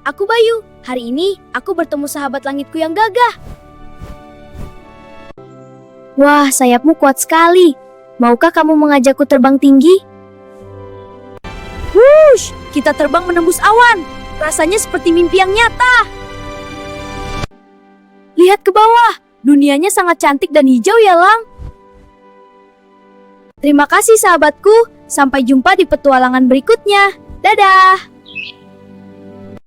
aku Bayu. Hari ini aku bertemu sahabat langitku yang gagah. Wah, sayapmu kuat sekali. Maukah kamu mengajakku terbang tinggi? Wush, kita terbang menembus awan. Rasanya seperti mimpi yang nyata. Lihat ke bawah, dunianya sangat cantik dan hijau ya, Lang. Terima kasih sahabatku, sampai jumpa di petualangan berikutnya. Dadah!